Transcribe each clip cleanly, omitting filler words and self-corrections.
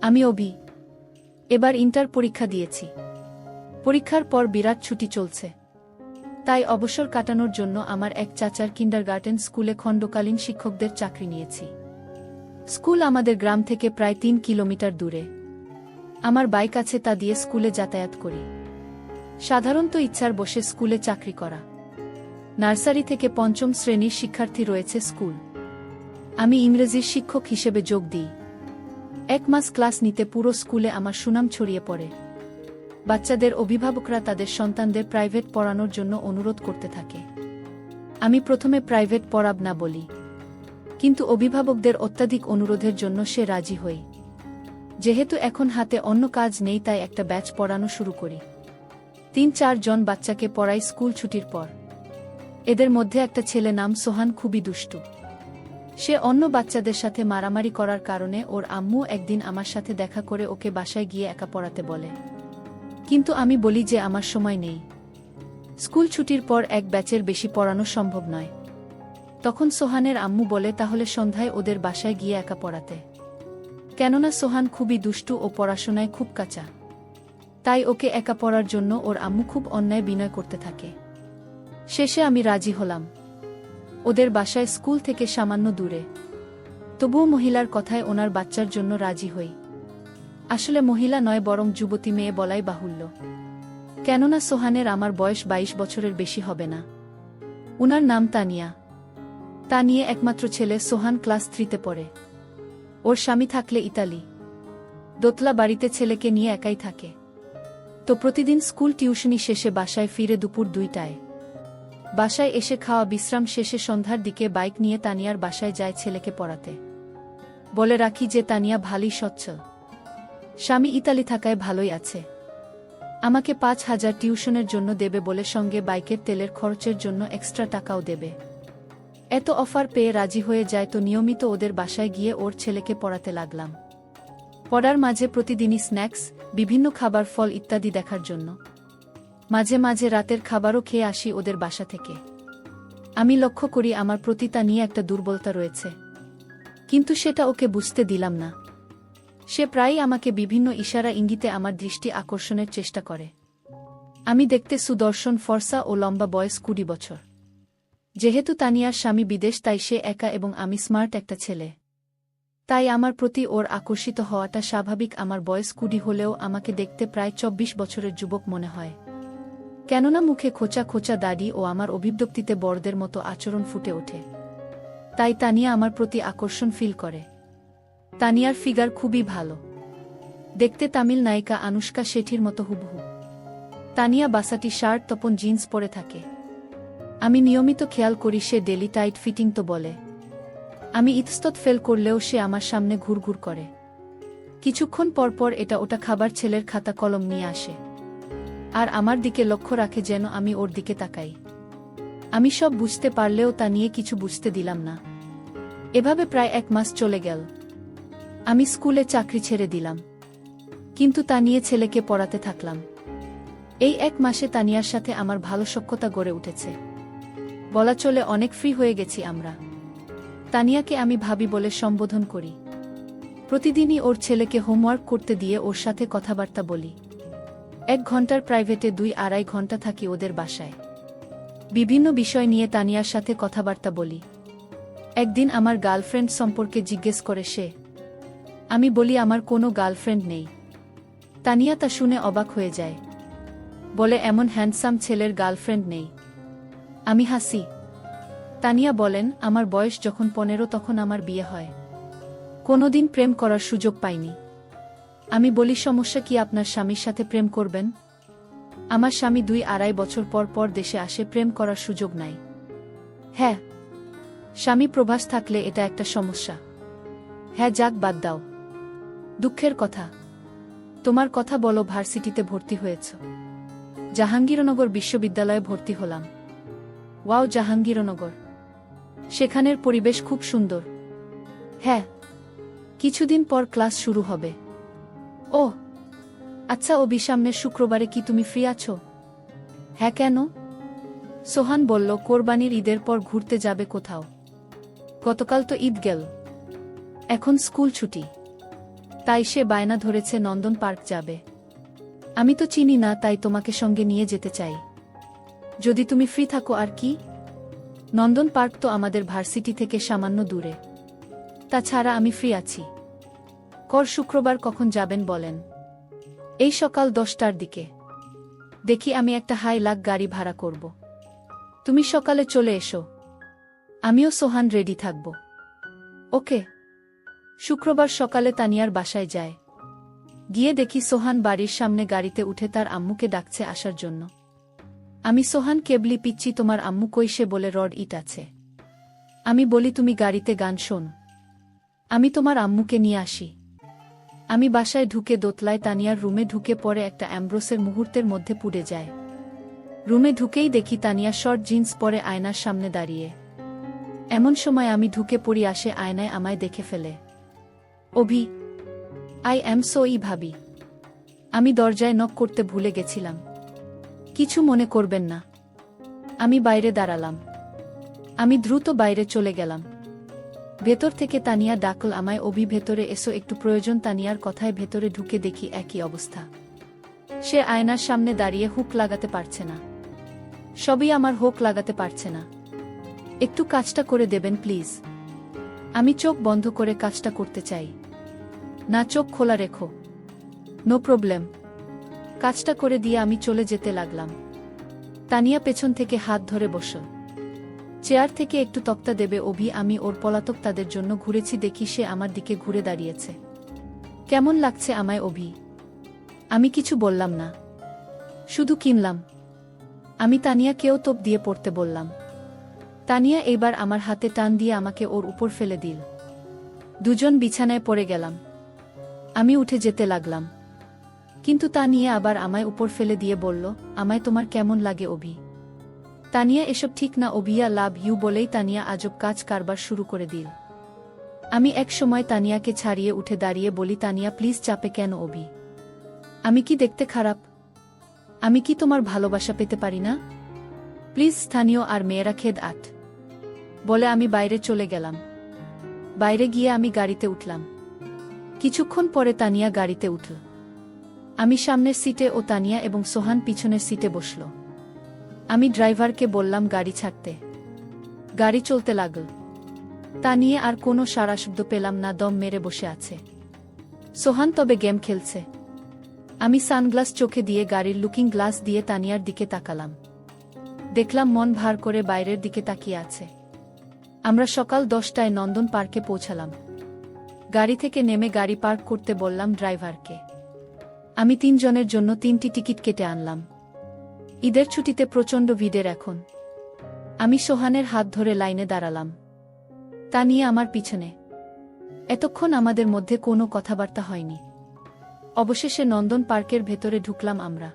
আমি অভি। এবার ইন্টার পরীক্ষা দিয়েছি। পরীক্ষার পর বিরাট ছুটি চলছে। তাই অবসর কাটানোর জন্য আমার এক চাচার কিন্ডারগার্টেন স্কুলে খণ্ডকালীন শিক্ষকদের চাকরি নিয়েছি। স্কুল আমাদের গ্রাম থেকে প্রায় ৩ কিলোমিটার দূরে। আমার বাইক আছে, তা দিয়ে স্কুলে যাতায়াত করি। সাধারণত ইচ্ছার বসে স্কুলে চাকরি করা। নার্সারি থেকে ৫ম শ্রেণীর শিক্ষার্থী রয়েছে স্কুল। আমি ইংরেজির শিক্ষক হিসেবে যোগ দিই। ১ মাস ক্লাস নিতে পুরো স্কুলে আমার সুনাম ছড়িয়ে পড়ে। বাচ্চাদের অভিভাবকরা তাদের সন্তানদের প্রাইভেট পড়ানোর জন্য অনুরোধ করতে থাকে। আমি প্রথমে প্রাইভেট পড়াব না বলি, কিন্তু অভিভাবকদের অত্যাধিক অনুরোধের জন্য সে রাজি হই। যেহেতু এখন হাতে অন্য কাজ নেই, তাই একটা ব্যাচ পড়ানো শুরু করি। ৩-৪ জন বাচ্চাকে পড়াই স্কুল ছুটির পর। এদের মধ্যে একটা ছেলে নাম সোহান, খুবই দুষ্টু। সে অন্য বাচ্চাদের সাথে মারামারি করার কারণে ওর আম্মু একদিন আমার সাথে দেখা করে ওকে বাসায় গিয়ে একা পড়াতে বলে। কিন্তু আমি বলি যে আমার সময় নেই। স্কুল ছুটির পর এক ব্যাচের বেশি পড়ানো সম্ভব নয়। তখন সোহানের আম্মু বলে তাহলে সন্ধ্যায় ওদের বাসায় গিয়ে একা পড়াতে। কেননা সোহান খুবই দুষ্টু ও পড়াশোনায় খুব কাঁচা। তাই ওকে একা পড়ার জন্য ওর আম্মু খুব অন্যায় বিনয় করতে থাকে। শেষে আমি রাজি হলাম। ওদের বাসায় স্কুল থেকে সামান্য দূরে। তবুও মহিলার কথায় ওনার বাচ্চার জন্য রাজি হই। আসলে মহিলা নয়, বরং যুবতী মেয়ে বলাই বাহুল্য। কেননা সোহানের আমার বয়স ২২ বছরের বেশি হবে না। উনার নাম তানিয়া। তানিয়া একমাত্র ছেলে। সোহান ক্লাস 3-তে পড়ে। ওর স্বামী থাকলে ইতালি। দোতলা বাড়িতে ছেলেকে নিয়ে একাই থাকে। তো প্রতিদিন স্কুল টিউশনি শেষে বাসায় ফিরে দুপুর 2টায়। বাসায় এসে খাওয়া বিশ্রাম শেষে সন্ধ্যার দিকে বাইক নিয়ে তানিয়ার বাসায় যায় ছেলেকে পড়াতে। বলে রাখি যে তানিয়া ভালোই সচ্ছল। স্বামী ইতালি থাকায় ভালোই আছে। আমাকে ৫,০০০ টিউশনের জন্য দেবে বলে, সঙ্গে বাইকের তেলের খরচের জন্য এক্সট্রা টাকাও দেবে। এত অফার পেয়ে রাজি হয়ে যায়, তো নিয়মিত ওদের বাসায় গিয়ে ওর ছেলেকে পড়াতে লাগলাম। পড়ার মাঝে প্রতিদিনই স্ন্যাক্স, বিভিন্ন খাবার, ফল ইত্যাদি দেখার জন্য। মাঝে মাঝে রাতের খাবারও খেয়ে আসি ওদের বাসা থেকে। আমি লক্ষ্য করি আমার প্রতি তা নিয়ে একটা দুর্বলতা রয়েছে, কিন্তু সেটা ওকে বুঝতে দিলাম না। সে প্রায়ই আমাকে বিভিন্ন ইশারা ইঙ্গিতে আমার দৃষ্টি আকর্ষণের চেষ্টা করে। আমি দেখতে সুদর্শন, ফর্সা ও লম্বা, বয়স 20 বছর। যেহেতু তানিয়ার স্বামী বিদেশ, তাই সে একা এবং আমি স্মার্ট একটা ছেলে। তাই আমার প্রতি ওর আকর্ষিত হওয়াটা স্বাভাবিক। আমার বয়স 20 হলেও আমাকে দেখতে প্রায় 24 বছরের যুবক মনে হয়। কেননা মুখে খোঁচা খোঁচা দাড়ি ও আমার অভিব্যক্তিতে বড়দের মতো আচরণ ফুটে ওঠে। তাই তানিয়া আমার প্রতি আকর্ষণ ফিল করে। তানিয়ার ফিগার খুবই ভালো। দেখতে তামিল নায়িকা আনুশকা শেঠির মতো হুবহু। তানিয়া বাসাটি শার্ট, তপন জিন্স পরে থাকে। আমি নিয়মিত খেয়াল করি সে ডেলি টাইট ফিটিং তো বলে। আমি ইতস্তত ফেল করলেও সে আমার সামনে ঘুরঘুর করে। কিছুক্ষণ পরপর এটা ওটা খাবার, ছেলের খাতা কলম নিয়ে আসে। আর আমার দিকে লক্ষ্য রাখে যেন আমি ওর দিকে তাকাই। আমি সব বুঝতে পারলেও তা নিয়ে কিছু বুঝতে দিলাম না। এভাবে প্রায় 1 মাস চলে গেল। আমি স্কুলে চাকরি ছেড়ে দিলাম, কিন্তু তা নিয়ে ছেলেকে পড়াতে থাকলাম। এই 1 মাসে তানিয়ার সাথে আমার ভালো সখ্যতা গড়ে উঠেছে। বলা চলে অনেক ফ্রি হয়ে গেছি আমরা। তানিয়াকে আমি ভাবি বলে সম্বোধন করি। প্রতিদিনই ওর ছেলেকে হোমওয়ার্ক করতে দিয়ে ওর সাথে কথাবার্তা বলি। 1 ঘন্টার প্রাইভেটে 2-2.5 ঘন্টা থাকি ওদের বাসায়। বিভিন্ন বিষয় নিয়ে তানিয়ার সাথে কথাবার্তা বলি। একদিন আমার গার্লফ্রেন্ড সম্পর্কে জিজ্ঞেস করে সে। আমি বলি আমার কোনো গার্লফ্রেন্ড নেই। তানিয়া তা শুনে অবাক হয়ে যায়। বলে এমন হ্যান্ডসাম ছেলের গার্লফ্রেন্ড নেই? আমি হাসি। তানিয়া বলেন আমার বয়স যখন 15 তখন আমার বিয়ে হয়। কোনোদিন প্রেম করার সুযোগ পাইনি। আমি বলি সমস্যা কি, আপনার স্বামীর সাথে প্রেম করবেন? আমার স্বামী 2-2.5 বছর পর পর দেশে আসে, প্রেম করার সুযোগ নাই। হ্যাঁ, স্বামী প্রবাস থাকলে এটা একটা সমস্যা। হ্যাঁ যাক, বাদ দাও। দুঃখের কথা। তোমার কথা বলো, ভার্সিটিতে ভর্তি হয়েছ? জাহাঙ্গীরনগর বিশ্ববিদ্যালয়ে ভর্তি হলাম। ওয়াও, জাহাঙ্গীরনগর। সেখানের পরিবেশ খুব সুন্দর। হ্যাঁ, কিছুদিন পর ক্লাস শুরু হবে। ও আচ্ছা, সামনের শুক্রবারে কি তুমি ফ্রি আছো? হ্যাঁ, কেন? সোহান বলল কোরবানির ঈদের পর ঘুরতে যাবে কোথাও। গতকাল তো ঈদ গেল, এখন স্কুল ছুটি। তাই সে বায়না ধরেছে নন্দন পার্ক যাবে। আমি তো চিনি না, তাই তোমাকে সঙ্গে নিয়ে যেতে চাই, যদি তুমি ফ্রি থাকো। আর কি, নন্দন পার্ক তো আমাদের ভার্সিটি থেকে সামান্য দূরে। তাছাড়া আমি ফ্রি আছি। শুক্রবার কখন যাবেন বলেন? এই সকাল 10টার দিকে। দেখি আমি একটা হাই লাখ গাড়ি ভাড়া করব। তুমি সকালে চলে এসো, আমিও সোহান রেডি থাকব। ওকে। শুক্রবার সকালে তানিয়ার বাসায় যায়। গিয়ে দেখি সোহান বাড়ির সামনে গাড়িতে উঠে তার আম্মুকে ডাকছে আসার জন্য। আমি সোহান কেবলি পিচ্ছি, তোমার আম্মু কই? সে বলে রড ইট আছে। আমি বলি তুমি গাড়িতে গান শোন, আমি তোমার আম্মুকে নিয়ে আসি। আমি বাসায় ঢুকে দোতলায় তানিয়ার রুমে ঢুকে পড়ে একটা অ্যাম্ব্রোসের মুহূর্তের মধ্যে পুড়ে যায়। রুমে ঢুকেই দেখি তানিয়া শর্ট জিন্স পরে আয়নার সামনে দাঁড়িয়ে। এমন সময় আমি ঢুকে পড়ি, আসে আয়নায় আমায় দেখে ফেলে। অভি, আই অ্যাম সো ভাবি, আমি দরজায় নক করতে ভুলে গেছিলাম, কিছু মনে করবেন না। আমি বাইরে দাঁড়ালাম। আমি দ্রুত বাইরে চলে গেলাম। ভেতর থেকে তানিয়া ডাকল আমায়, অভি ভেতরে এসো, একটু প্রয়োজন। তানিয়ার কথায় ভেতরে ঢুকে দেখি একই অবস্থা। সে আয়নার সামনে দাঁড়িয়ে হুক লাগাতে পারছে না। সবই আমার হুক লাগাতে পারছে না। একটু কাজটা করে দেবেন প্লিজ। আমি চোখ বন্ধ করে কাজটা করতে চাই। না, চোখ খোলা রেখো। No problem. কাজটা করে দিয়ে আমি চলে যেতে লাগলাম। তানিয়া পেছন থেকে হাত ধরে বসল। চেয়ার থেকে একটু তক্তা দেবে অভি। আমি ওর পলাতক তাদের জন্য ঘুরেছি, দেখি সে আমার দিকে ঘুরে দাঁড়িয়েছে। কেমন লাগছে আমায় অভি? আমি কিছু বললাম না, শুধু কিনলাম। আমি তানিয়াকেও তোপ দিয়ে পড়তে বললাম। তানিয়া এইবার আমার হাতে টান দিয়ে আমাকে ওর উপর ফেলে দিল। দুজন বিছানায় পড়ে গেলাম। আমি উঠে যেতে লাগলাম, কিন্তু তানিয়া আবার আমায় উপর ফেলে দিয়ে বলল, আমায় তোমার কেমন লাগে অভি? তানিয়া, এসব ঠিক না অভিয়া, লাভ ইউ বলেই তানিয়া আজব কাজ কারবার শুরু করে দিল। আমি এক সময় তানিয়াকে ছাড়িয়ে উঠে দাঁড়িয়ে বলি, তানিয়া প্লিজ, চাপে কেন অভি? আমি কি দেখতে খারাপ? আমি কি তোমার ভালোবাসা পেতে পারি না? প্লিজ। স্থানীয় আর মেয়েরা খেদ আট বলে আমি বাইরে চলে গেলাম। বাইরে গিয়ে আমি গাড়িতে উঠলাম। কিছুক্ষণ পরে তানিয়া গাড়িতে উঠল। আমি সামনের সিটে ও তানিয়া এবং সোহান পিছনের সিটে বসল। আমি ড্রাইভারকে বললাম গাড়ি ছাড়তে। গাড়ি চলতে লাগল। তা নিয়ে আর কোনো সারা শব্দ পেলাম না, দম মেরে বসে আছে। সোহান তবে গেম খেলছে। আমি সানগ্লাস চোখে দিয়ে গাড়ির লুকিং গ্লাস দিয়ে তানিয়ার দিকে তাকালাম। দেখলাম মন ভার করে বাইরের দিকে তাকিয়ে আছে। আমরা সকাল 10টায় নন্দন পার্কে পৌঁছালাম। গাড়ি থেকে নেমে গাড়ি পার্ক করতে বললাম ড্রাইভারকে। আমি 3 জনের জন্য 3টি টিকিট কেটে আনলাম। ঈদের ছুটিতে প্রচণ্ড ভিড়ের এখন। আমি সোহানের হাত ধরে লাইনে দাঁড়ালাম, তা নিয়ে আমার পিছনে। এতক্ষণ আমাদের মধ্যে কোনো কথাবার্তা হয়নি। অবশেষে নন্দন পার্কের ভেতরে ঢুকলাম আমরা।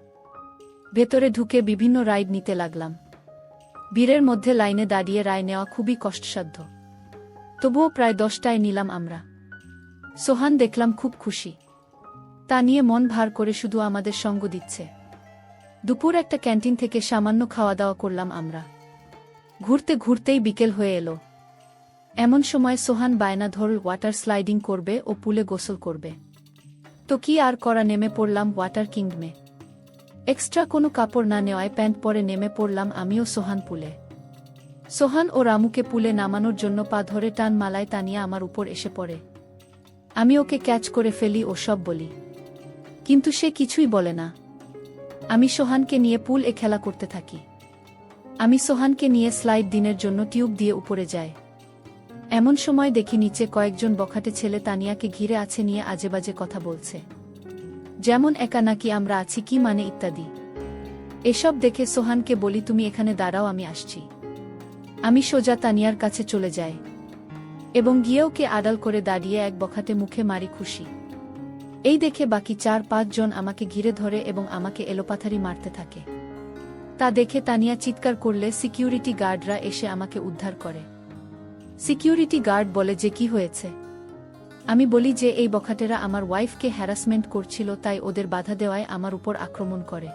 ভেতরে ঢুকে বিভিন্ন রাইড নিতে লাগলাম। ভিড়ের মধ্যে লাইনে দাঁড়িয়ে রায় নেওয়া খুবই কষ্টসাধ্য, তবুও প্রায় 10টায় নিলাম আমরা। সোহান দেখলাম খুব খুশি। তা নিয়ে মন ভার করে শুধু আমাদের সঙ্গ দিচ্ছে। দুপুর একটা ক্যান্টিন থেকে সামান্য খাওয়া দাওয়া করলাম আমরা। ঘুরতে ঘুরতেই বিকেল হয়ে এলো। এমন সময় সোহান বায়না ধরল ওয়াটার স্লাইডিং করবে ও পুলে গোসল করবে। তো কি আর করা, নেমে পড়লাম ওয়াটার কিংডমে। এক্সট্রা কোনো কাপড় না নেওয়ায় প্যান্ট পরে নেমে পড়লাম আমিও সোহান পুলে। সোহান ও রামুকে পুলে নামানোর জন্য পা ধরে টান মালায় তানিয়া আমার উপর এসে পড়ে। আমি ওকে ক্যাচ করে ফেলি ও সব বলি, কিন্তু সে কিছুই বলে না। আমি সোহানকে নিয়ে পুল এ খেলা করতে থাকি। আমি সোহানকে নিয়ে স্লাইড দিনের জন্য টিউব দিয়ে উপরে যাই। এমন সময় দেখি নিচে কয়েকজন বখাটে ছেলে তানিয়াকে ঘিরে আছে, নিয়ে আজেবাজে কথা বলছে, যেমন একা নাকি আমরা আছি, কি মানে ইত্যাদি। এসব দেখে সোহানকে বলি, তুমি এখানে দাঁড়াও, আমি আসছি। আমি সোজা তানিয়ার কাছে চলে যাই এবং গিয়ে ওকে আড়াল করে দাঁড়িয়ে এক বখাটে মুখে মারি খুশি। এই দেখে বাকি 4-5 জন আমাকে ঘিরে ধরে এবং আমাকে এলোপাথারি মারতে থাকে। তা দেখে তানিয়া চিৎকার করলে সিকিউরিটি গার্ডরা এসে আমাকে উদ্ধার করে। সিকিউরিটি গার্ড বলে যে কি হয়েছে। আমি বলি যে এই বখাটেরা আমার ওয়াইফকে হ্যারাসমেন্ট করছিল, তাই ওদের বাধা দেওয়ায় আমার উপর আক্রমণ করে।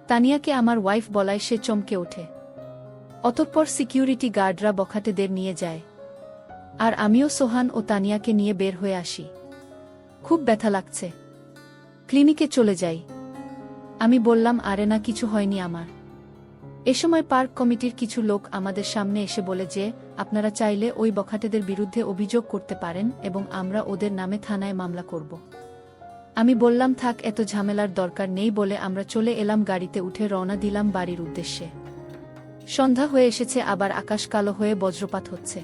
তানিয়াকে আমার ওয়াইফ বলায় সে চমকে ওঠে। অতঃপর সিকিউরিটি গার্ডরা বখাটেদের নিয়ে যায়, আর আমিও সোহান ও তানিয়াকে নিয়ে বের হয়ে আসি। খুব ব্যথা লাগছে। ক্লিনিকে চলে যাই। আমি বললাম, আরে না, কিছু হয়নি আমার। এ সময় পার্ক কমিটির কিছু লোক আমাদের সামনে এসে বলে যে আপনারা চাইলে ওই বখাটেদের বিরুদ্ধে অভিযোগ করতে পারেন এবং আমরা ওদের নামে থানায় মামলা করব। আমি বললাম, থাক, এত ঝামেলার দরকার নেই বলে আমরা চলে এলাম, গাড়িতে উঠে রওনা দিলাম বাড়ির উদ্দেশ্যে। সন্ধ্যা হয়ে এসেছে, আবার আকাশ কালো হয়ে বজ্রপাত হচ্ছে।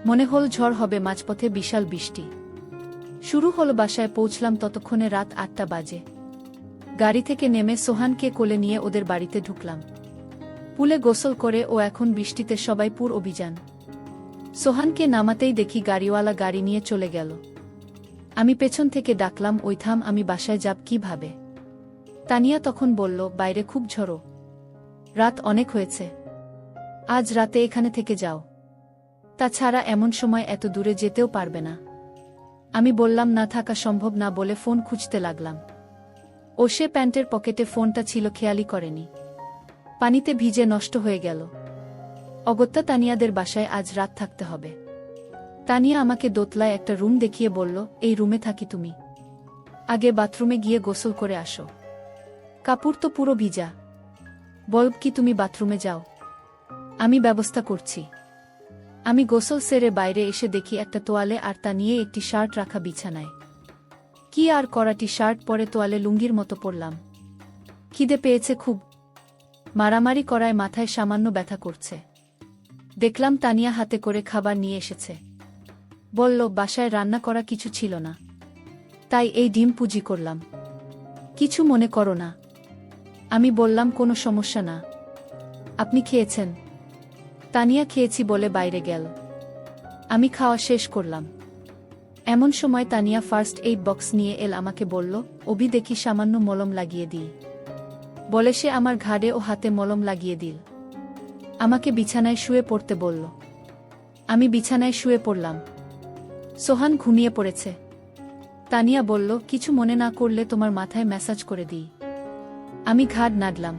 মনে হল ঝড় হবে, মাঝপথে বিশাল বৃষ্টি শুরু হল। বাসায় পৌঁছলাম ততক্ষণে রাত 8টা বাজে। গাড়ি থেকে নেমে সোহানকে কোলে নিয়ে ওদের বাড়িতে ঢুকলাম। পুলে গোসল করে ও এখন বৃষ্টিতে সবাই পুর অভিযান। সোহানকে নামাতেই দেখি গাড়িওয়ালা গাড়ি নিয়ে চলে গেল। আমি পেছন থেকে ডাকলাম, ওই থাম, আমি বাসায় যাব কিভাবে? তানিয়া তখন বলল, বাইরে খুব ঝড়ো, রাত অনেক হয়েছে, আজ রাতে এখানে থেকে যাও, তাছাড়া এমন সময় এত দূরে যেতেও পারবে না। আমি বললাম, না, থাকা সম্ভব না বলে ফোন খুঁজতে লাগলাম। ও সে প্যান্টের পকেটে ফোনটা ছিল, খেয়ালই করেনি, পানিতে ভিজে নষ্ট হয়ে গেল। অগত্যা তানিয়াদের বাসায় আজ রাত থাকতে হবে। তানিয়া আমাকে দোতলায় একটা রুম দেখিয়ে বলল, এই রুমে থাকি তুমি, আগে বাথরুমে গিয়ে গোসল করে আসো, কাপড় তো পুরো ভিজা। বলব কি তুমি বাথরুমে যাও, আমি ব্যবস্থা করছি। আমি গোসল সেরে বাইরে এসে দেখি একটা তোয়ালে আর তা নিয়ে একটি শার্ট রাখা বিছানায়। কি আর করাটি শার্ট পরে তোয়ালে লুঙ্গির মতো পরলাম। খিদে পেয়েছে খুব, মারামারি করায় মাথায় সামান্য ব্যথা করছে। দেখলাম তানিয়া হাতে করে খাবার নিয়ে এসেছে। বলল, বাসায় রান্না করা কিছু ছিল না, তাই এই ডিম পুজি করলাম, কিছু মনে করো না। আমি বললাম, কোনো সমস্যা না। আপনি খেয়েছেন? তানিয়া খেয়েছি বলে বাইরে গেল। আমি খাওয়া শেষ করলাম। এমন সময় তানিয়া ফার্স্ট এইড বক্স নিয়ে এল, আমাকে বলল, অভি দেখি সামান্য মলম লাগিয়ে দিই। বলে সে আমার ঘাড়ে ও হাতে মলম লাগিয়ে দিল। আমাকে বিছানায় শুয়ে পড়তে বলল। আমি বিছানায় শুয়ে পড়লাম। সোহান ঘুমিয়ে পড়েছে। তানিয়া বলল, কিছু মনে না করলে তোমার মাথায় ম্যাসাজ করে দিই। আমি ঘাড় নাড়লাম।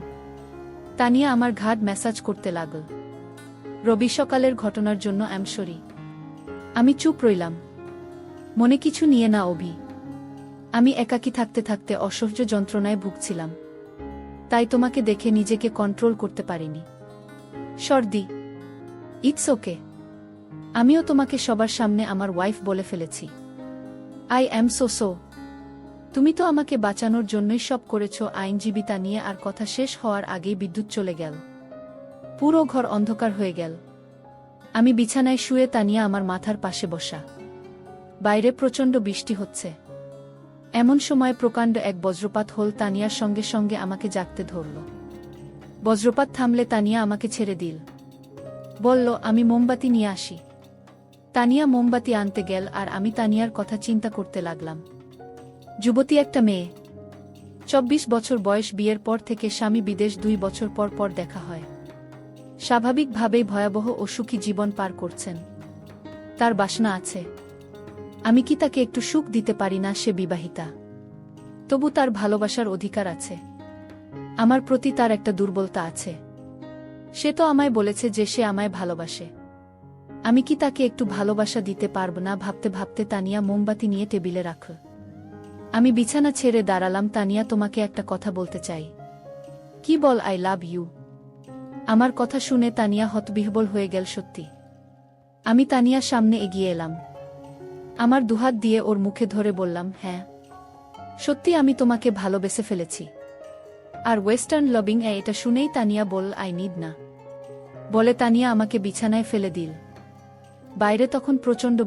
তানিয়া আমার ঘাড় ম্যাসাজ করতে লাগল। রবি সকালের ঘটনার জন্য সরি। আমি চুপ রইলাম। মনে কিছু নিয়ে না অভি, আমি একাকী থাকতে থাকতে অসহ্য যন্ত্রণায় ভুগছিলাম, তাই তোমাকে দেখে নিজেকে কন্ট্রোল করতে পারিনি। সর্দি, ইটস ওকে। আমিও তোমাকে সবার সামনে আমার ওয়াইফ বলে ফেলেছি। I am so. তুমি তো আমাকে বাঁচানোর জন্যই সব করেছ। আইনজীবী তানিয়া আর কথা শেষ হওয়ার আগেই বিদ্যুৎ চলে গেল। পুরো ঘর অন্ধকার হয়ে গেল। আমি বিছানায় শুয়ে, তানিয়া আমার মাথার পাশে বসা। বাইরে প্রচণ্ড বৃষ্টি হচ্ছে। এমন সময় প্রকাণ্ড এক বজ্রপাত হল। তানিয়ার সঙ্গে সঙ্গে আমাকে জাগতে ধরল। বজ্রপাত থামলে তানিয়া আমাকে ছেড়ে দিল। বলল, আমি মোমবাতি নিয়ে আসি। তানিয়া মোমবাতি আনতে গেল আর আমি তানিয়ার কথা চিন্তা করতে লাগলাম। যুবতী একটা মেয়ে, 24 বছর বয়স, বিয়ের পর থেকে স্বামী বিদেশ, 2 বছর পর পর দেখা হয়। স্বাভাবিকভাবেই ভয়াবহ ও সুখী জীবন পার করছেন। তার বাসনা আছে, আমি কি তাকে একটু সুখ দিতে পারি না? সে বিবাহিতা, তবু তার ভালোবাসার অধিকার আছে। আমার প্রতি তার একটা দুর্বলতা আছে। সে তো আমায় বলেছে যে সে আমায় ভালোবাসে। আমি কি তাকে একটু ভালোবাসা দিতে পারব না? ভাবতে ভাবতে তানিয়া মোমবাতি নিয়ে টেবিলে রাখল। আমি বিছানা ছেড়ে দাঁড়ালাম। তানিয়া, তোমাকে একটা কথা বলতে চাই। কি বল? I love you. আমার কথা শুনে তানিয়া হতবিহ্বল হয়ে গেল। সত্যি? আমি তানিয়ার সামনে এগিয়ে এলাম। আমার দুহাত দিয়ে ওর মুখে ধরে বললাম, হ্যাঁ, সত্যি আমি তোমাকে ভালোবেসে ফেলেছি। আর ওয়েস্টার্ন লবিং এটা শুনেই তানিয়া বলল, আই নিড না। বলে তানিয়া আমাকে বিছানায় ফেলে দিল। বাইরে তখন প্রচণ্ড